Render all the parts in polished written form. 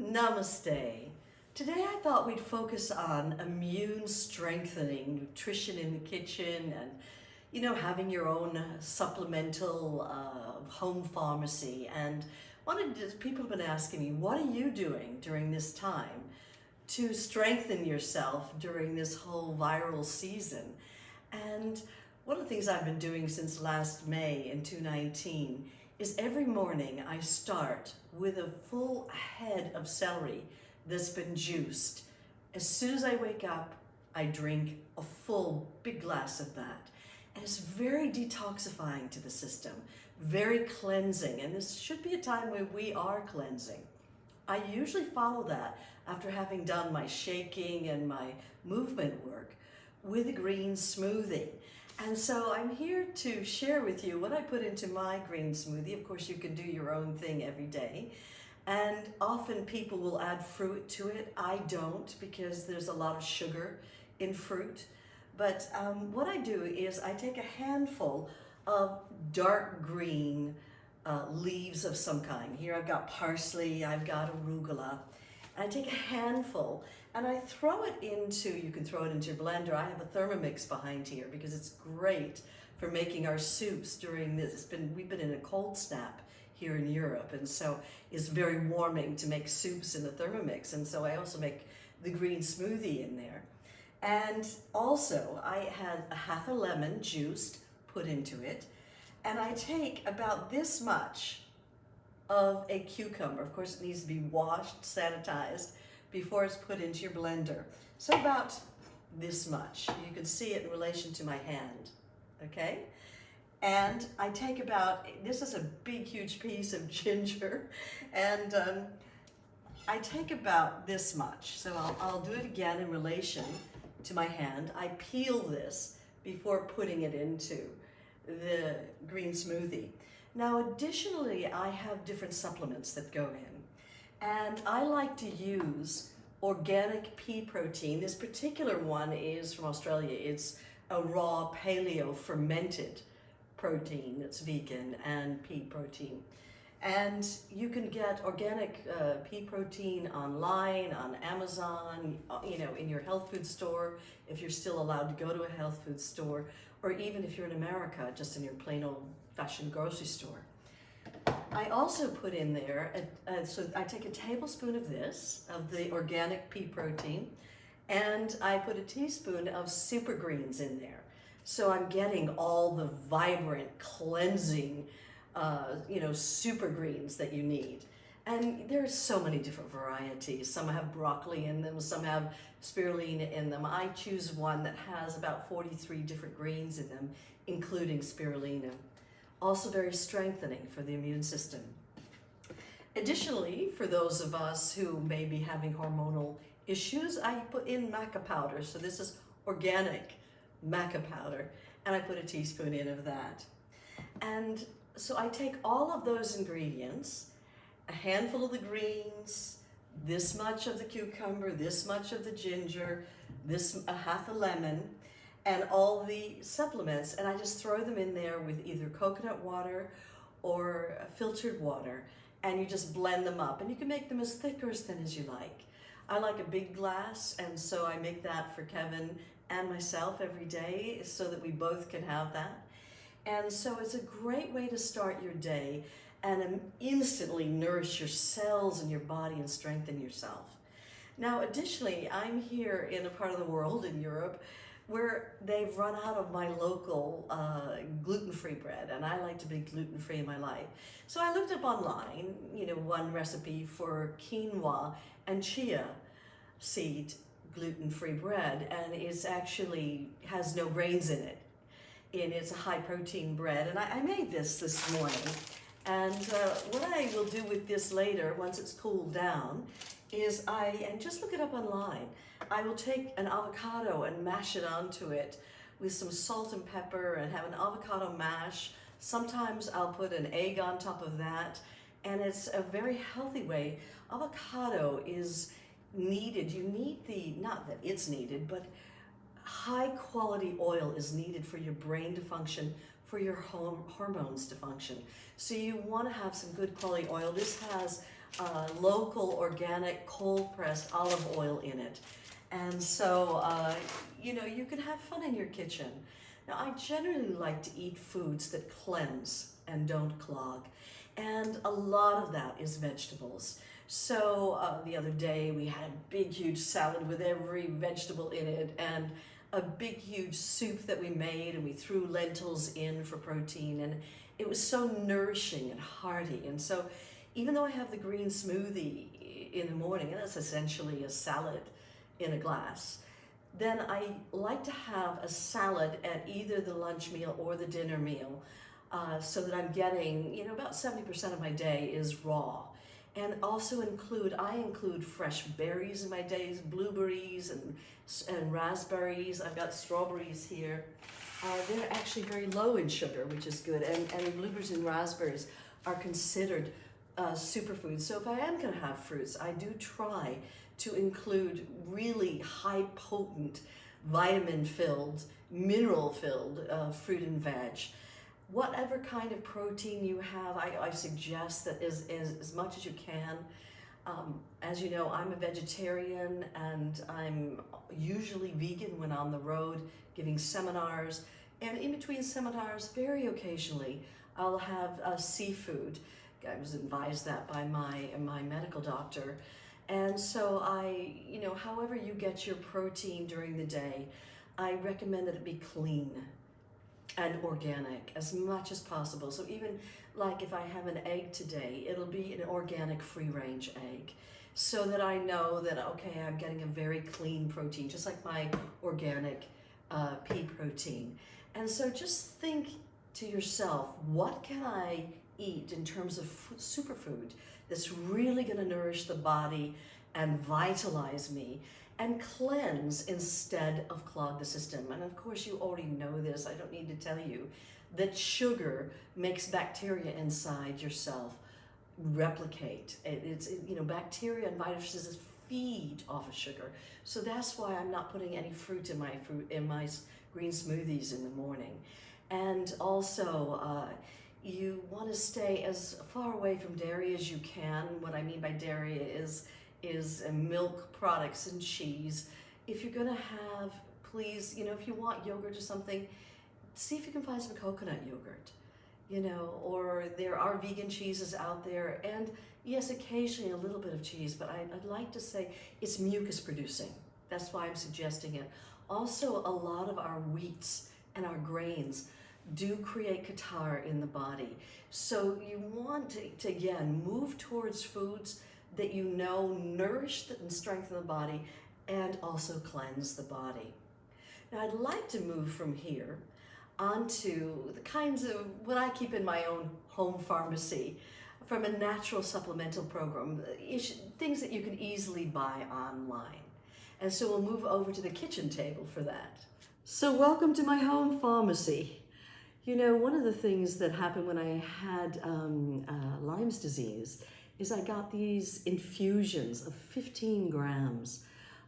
Namaste. Today I thought we'd focus on immune strengthening, nutrition in the kitchen, and having your own supplemental home pharmacy. And people have been asking me, what are you doing during this time to strengthen yourself during this whole viral season? And one of the things I've been doing since last May in 2019 is every morning I start with a full head of celery that's been juiced. As soon as I wake up, I drink a full big glass of that. And it's very detoxifying to the system, very cleansing, and this should be a time where we are cleansing. I usually follow that after having done my shaking and my movement work with a green smoothie. And so I'm here to share with you what I put into my green smoothie. Of course, you can do your own thing every day. And often people will add fruit to it. I don't, because there's a lot of sugar in fruit. But what I do is I take a handful of dark green leaves of some kind. Here I've got parsley, I've got arugula. And I take a handful and I throw it into, you can throw it into your blender. I have a Thermomix behind here because it's great for making our soups during this. We've been in a cold snap here in Europe, and so it's very warming to make soups in the Thermomix. And so I also make the green smoothie in there. And also I had a half a lemon juiced, put into it. And I take about this much of a cucumber. Of course, it needs to be washed, sanitized before it's put into your blender. So about this much. You can see it in relation to my hand, okay? And I take about, this is a big, huge piece of ginger, and I take about this much. So I'll do it again in relation to my hand. I peel this before putting it into the green smoothie. Now, additionally, I have different supplements that go in, and I like to use organic pea protein. This particular one is from Australia. It's a raw paleo fermented protein that's vegan and pea protein. And you can get organic pea protein online, on Amazon, in your health food store, if you're still allowed to go to a health food store, or even if you're in America, just in your plain old fashioned grocery store. I also put in there, so I take a tablespoon of this, of the organic pea protein, and I put a teaspoon of super greens in there. So I'm getting all the vibrant, cleansing, super greens that you need. And there's so many different varieties. Some have broccoli in them, some have spirulina in them. I choose one that has about 43 different greens in them, including spirulina. Also very strengthening for the immune system. Additionally, for those of us who may be having hormonal issues, I put in maca powder. So this is organic maca powder, and I put a teaspoon in of that. And so I take all of those ingredients, a handful of the greens, this much of the cucumber, this much of the ginger, a half a lemon, and all the supplements, and I just throw them in there with either coconut water or filtered water, and you just blend them up, and you can make them as thick or as thin as you like. I like a big glass, and so I make that for Kevin and myself every day so that we both can have that. And so it's a great way to start your day and instantly nourish your cells and your body and strengthen yourself. Now, additionally, I'm here in a part of the world, in Europe, where they've run out of my local gluten-free bread, and I like to be gluten-free in my life. So I looked up online, one recipe for quinoa and chia seed gluten-free bread, and it's actually has no grains in it. And it's a high protein bread, and I made this morning. And what I will do with this later, once it's cooled down, is and just look it up online, I will take an avocado and mash it onto it with some salt and pepper and have an avocado mash. Sometimes I'll put an egg on top of that, and it's a very healthy way. Avocado is needed. You need not that it's needed, but high quality oil is needed for your brain to function, for your hormones to function. So you want to have some good quality oil. This has local, organic, cold-pressed olive oil in it. And so, you can have fun in your kitchen. Now, I generally like to eat foods that cleanse and don't clog. And a lot of that is vegetables. So the other day we had a big, huge salad with every vegetable in it, and a big, huge soup that we made, and we threw lentils in for protein, and it was so nourishing and hearty. And so even though I have the green smoothie in the morning, and that's essentially a salad in a glass, then I like to have a salad at either the lunch meal or the dinner meal, so that I'm getting, about 70% of my day is raw. And also I include fresh berries in my days, blueberries and raspberries. I've got strawberries here. They're actually very low in sugar, which is good. And blueberries and raspberries are considered superfoods. So if I am going to have fruits, I do try to include really high potent, vitamin-filled, mineral-filled fruit and veg. Whatever kind of protein you have, I suggest that as much as you can. As you know, I'm a vegetarian, and I'm usually vegan when on the road giving seminars. And in between seminars, very occasionally, I'll have seafood. I was advised that by my medical doctor. And so however you get your protein during the day, I recommend that it be clean and organic as much as possible. So even like if I have an egg today, it'll be an organic free-range egg, so that I know that, okay, I'm getting a very clean protein, just like my organic pea protein. And so just think to yourself, what can I eat in terms of superfood that's really going to nourish the body and vitalize me and cleanse instead of clog the system. And of course, you already know this. I don't need to tell you that sugar makes bacteria inside yourself replicate. Bacteria and viruses feed off of sugar. So that's why I'm not putting any fruit in my green smoothies in the morning. And also, you want to stay as far away from dairy as you can. What I mean by dairy is milk products and cheese. If you're gonna have, please, if you want yogurt or something, see if you can find some coconut yogurt, or there are vegan cheeses out there. And yes, occasionally a little bit of cheese, but I'd like to say it's mucus producing. That's why I'm suggesting it. Also, a lot of our wheats and our grains do create catarrh in the body. So you want to again, move towards foods that nourish and strengthen the body and also cleanse the body. Now, I'd like to move from here onto the kinds of what I keep in my own home pharmacy from a natural supplemental program, things that you can easily buy online. And so we'll move over to the kitchen table for that. So welcome to my home pharmacy. One of the things that happened when I had Lyme's disease is I got these infusions of 15 grams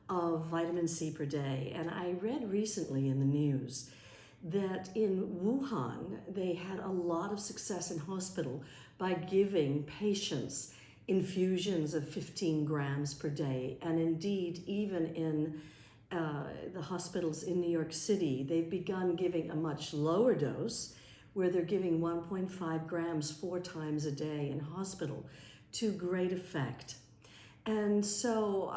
of vitamin C per day. And I read recently in the news that in Wuhan, they had a lot of success in hospital by giving patients infusions of 15 grams per day. And indeed, even in the hospitals in New York City, they've begun giving a much lower dose, where they're giving 1.5 grams 4 times a day in hospital, to great effect. And so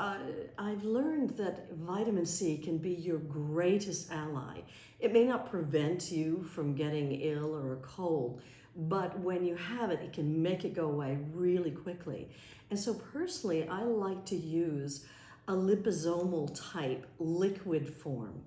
I've learned that vitamin C can be your greatest ally. It may not prevent you from getting ill or a cold, but when you have it, it can make it go away really quickly. And so personally, I like to use a liposomal type liquid form,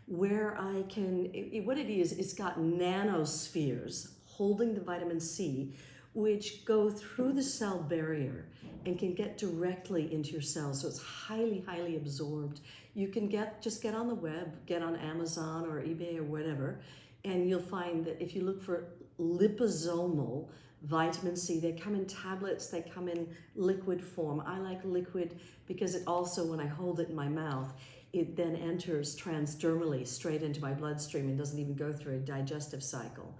where I can, what it is, it's got nanospheres holding the vitamin C, which go through the cell barrier and can get directly into your cells. So it's highly, highly absorbed. You can just get on the web, get on Amazon or eBay or whatever, and you'll find that if you look for liposomal vitamin C, they come in tablets, they come in liquid form. I like liquid because it also, when I hold it in my mouth, it then enters transdermally straight into my bloodstream and doesn't even go through a digestive cycle.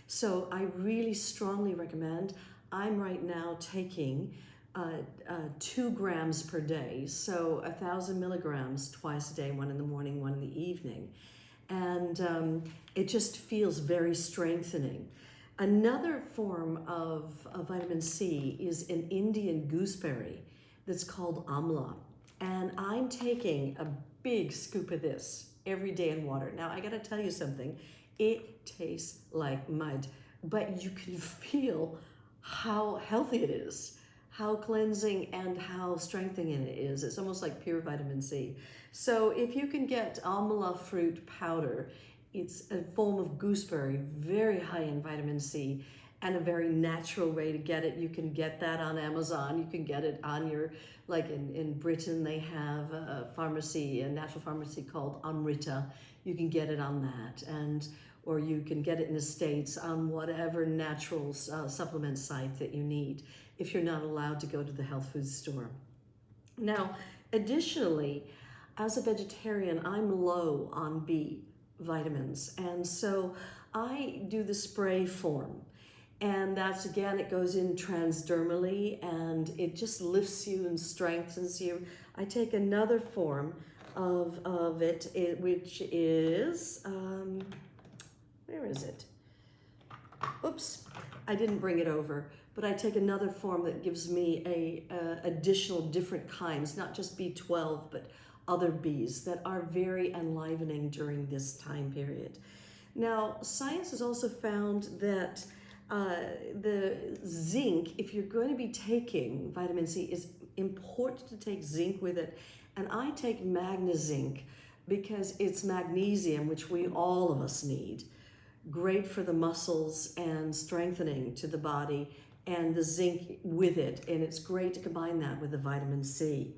So I really strongly recommend. I'm right now taking 2 grams per day, so 1,000 milligrams twice a day, one in the morning, one in the evening. And it just feels very strengthening. Another form of vitamin C is an Indian gooseberry that's called amla. And I'm taking a big scoop of this every day in water. Now, I gotta tell you something. It tastes like mud, but you can feel how healthy it is, how cleansing and how strengthening it is. It's almost like pure vitamin C. So if you can get amla fruit powder, it's a form of gooseberry, very high in vitamin C, and a very natural way to get it. You can get that on Amazon. You can get it on your, like in Britain, they have a pharmacy, a natural pharmacy called Amrita. You can get it on that, or you can get it in the States on whatever natural supplement site that you need, if you're not allowed to go to the health food store. Now, additionally, as a vegetarian, I'm low on B vitamins, and so I do the spray form. And that's, again, it goes in transdermally, and it just lifts you and strengthens you. I take another form of it, which is, where is it? Oops, I didn't bring it over, but I take another form that gives me additional different kinds, not just B12, but other Bs that are very enlivening during this time period. Now, science has also found that the zinc, if you're going to be taking vitamin C, is important to take zinc with it. And I take MagneZinc because it's magnesium, which all of us need. Great for the muscles and strengthening to the body, and the zinc with it. And it's great to combine that with the vitamin C.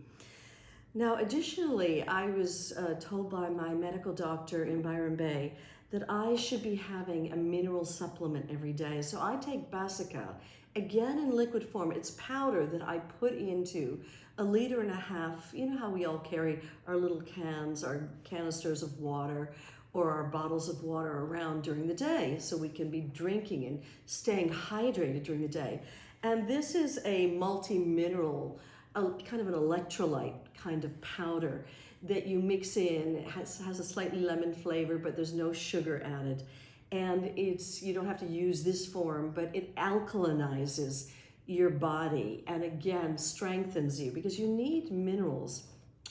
Now, additionally, I was told by my medical doctor in Byron Bay that I should be having a mineral supplement every day. So I take Basica, again in liquid form. It's powder that I put into 1.5 liters. You know how we all carry our little cans, our canisters of water, or our bottles of water around during the day, so we can be drinking and staying hydrated during the day. And this is a multi-mineral, kind of an electrolyte kind of powder that you mix in. It has a slightly lemon flavor, but there's no sugar added. And you don't have to use this form, but it alkalinizes your body and again strengthens you, because you need minerals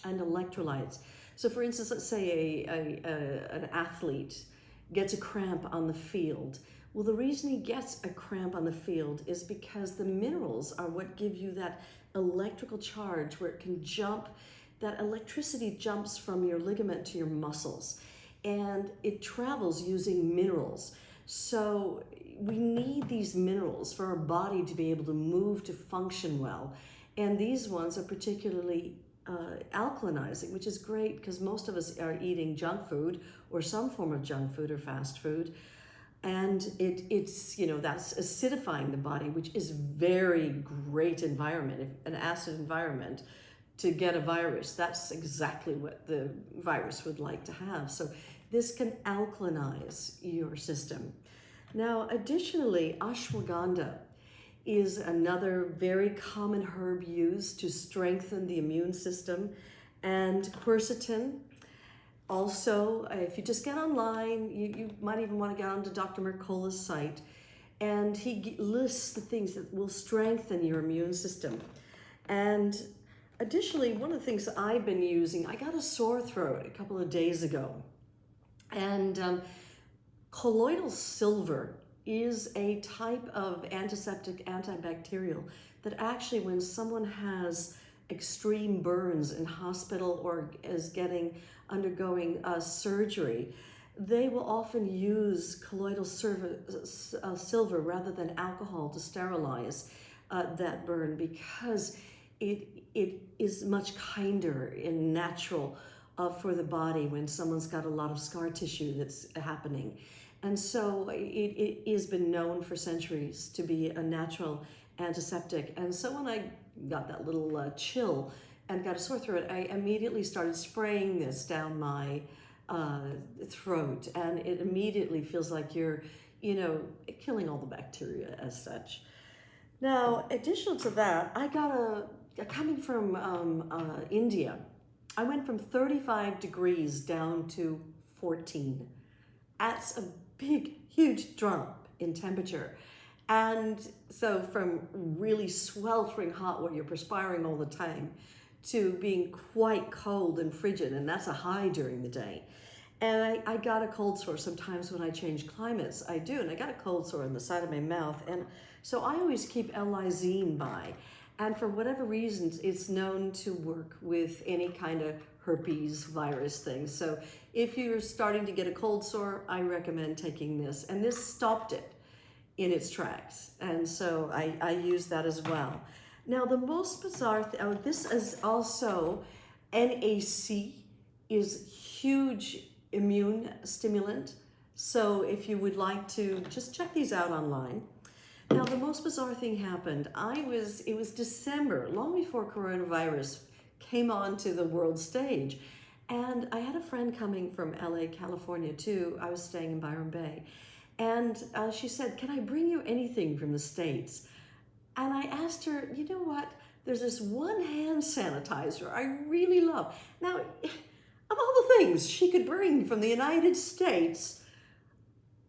and electrolytes. So for instance, let's say an athlete gets a cramp on the field. Well, the reason he gets a cramp on the field is because the minerals are what give you that electrical charge where it can jump. That electricity jumps from your ligament to your muscles, and it travels using minerals. So we need these minerals for our body to be able to move, to function well. And these ones are particularly alkalinizing, which is great because most of us are eating junk food or some form of junk food or fast food. And it's that's acidifying the body, which is very great environment, an acid environment, to get a virus. That's exactly what the virus would like to have. So this can alkalinize your system. Now, additionally, ashwagandha is another very common herb used to strengthen the immune system. And quercetin, also, if you just get online, you might even want to get onto Dr. Mercola's site, and he lists the things that will strengthen your immune system. And additionally, one of the things I've been using, I got a sore throat a couple of days ago, and colloidal silver is a type of antiseptic, antibacterial that actually, when someone has extreme burns in hospital or is undergoing surgery, they will often use colloidal silver rather than alcohol to sterilize that burn, because it is much kinder and natural for the body when someone's got a lot of scar tissue that's happening. And so it has been known for centuries to be a natural antiseptic. And so when I got that little chill and got a sore throat, I immediately started spraying this down my throat, and it immediately feels like you're, killing all the bacteria as such. Now, additional to that, I got coming from India, I went from 35 degrees down to 14. That's a big, huge drop in temperature. And so from really sweltering hot where you're perspiring all the time to being quite cold and frigid, and that's a high during the day. And I got a cold sore sometimes when I change climates. I do, and I got a cold sore on the side of my mouth. And so I always keep L-lysine by. And for whatever reasons, it's known to work with any kind of herpes virus thing. So if you're starting to get a cold sore, I recommend taking this. And this stopped it in its tracks. And so I use that as well. Now, the most bizarre thing, oh, this is also NAC is huge immune stimulant. So if you would like to just check these out online. Now, the most bizarre thing happened. It was December, long before coronavirus came onto the world stage. And I had a friend coming from LA, California too. I was staying in Byron Bay. And she said, "Can I bring you anything from the States?" And I asked her, "You know what? There's this one hand sanitizer I really love." Now, of all the things she could bring from the United States,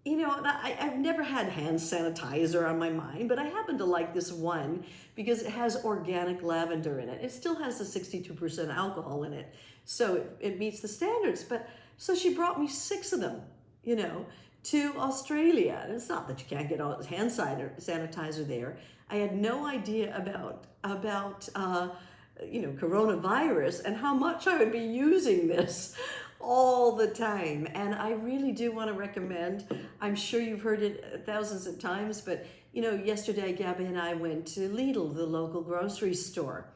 you know, I've never had hand sanitizer on my mind, but I happen to like this one because it has organic lavender in it. It still has the 62% alcohol in it, so it meets the standards. But so she brought me 6 of them, you know, to Australia. And it's not that you can't get all hand sanitizer there. I had no idea about you know, coronavirus and how much I would be using this all the time. And I really do want to recommend, I'm sure you've heard it thousands of times, but you know, yesterday Gabby and I went to Lidl, the local grocery store,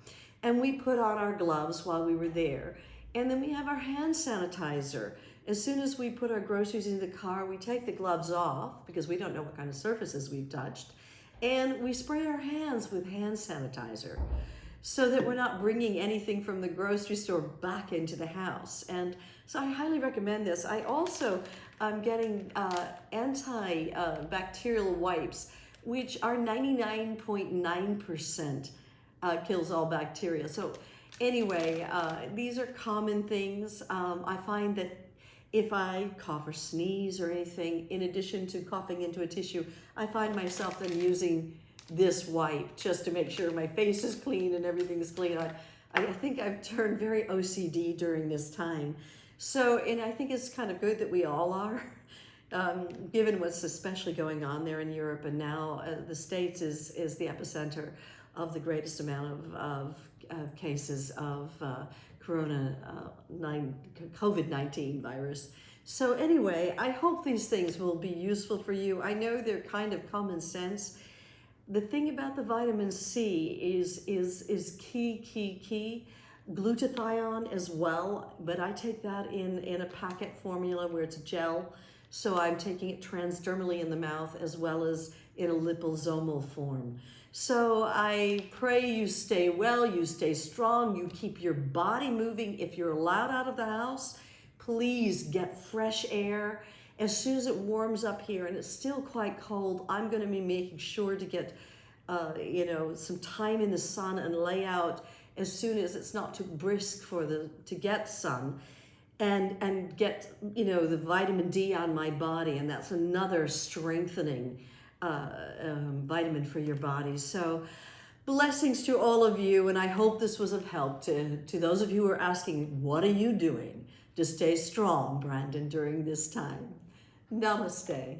and we put on our gloves while we were there. And then we have our hand sanitizer. As soon as we put our groceries in the car, we take the gloves off because we don't know what kind of surfaces we've touched. And we spray our hands with hand sanitizer so that we're not bringing anything from the grocery store back into the house. And so I highly recommend this. I also am getting antibacterial wipes, which are 99.9% kills all bacteria. So anyway, these are common things. I find that if I cough or sneeze or anything, in addition to coughing into a tissue, I find myself then using this wipe just to make sure my face is clean and everything is clean. I think I've turned very OCD during this time. So, and I think it's kind of good that we all are, given what's especially going on there in Europe, and now the States is the epicenter of the greatest amount of cases of COVID-19 virus. So anyway, I hope these things will be useful for you. I know they're kind of common sense. The thing about the vitamin C is key. Glutathione as well, but I take that in a packet formula where it's gel. So I'm taking it transdermally in the mouth as well as in a liposomal form. So I pray you stay well, you stay strong, you keep your body moving. If you're allowed out of the house, please get fresh air. As soon as it warms up here, and it's still quite cold, I'm going to be making sure to get, you know, some time in the sun and lay out as soon as it's not too brisk to get sun, and get, you know, the vitamin D on my body, and that's another strengthening vitamin for your body. So blessings to all of you, and I hope this was of help to those of you who are asking, what are you doing to stay strong, Brandon, during this time? Namaste.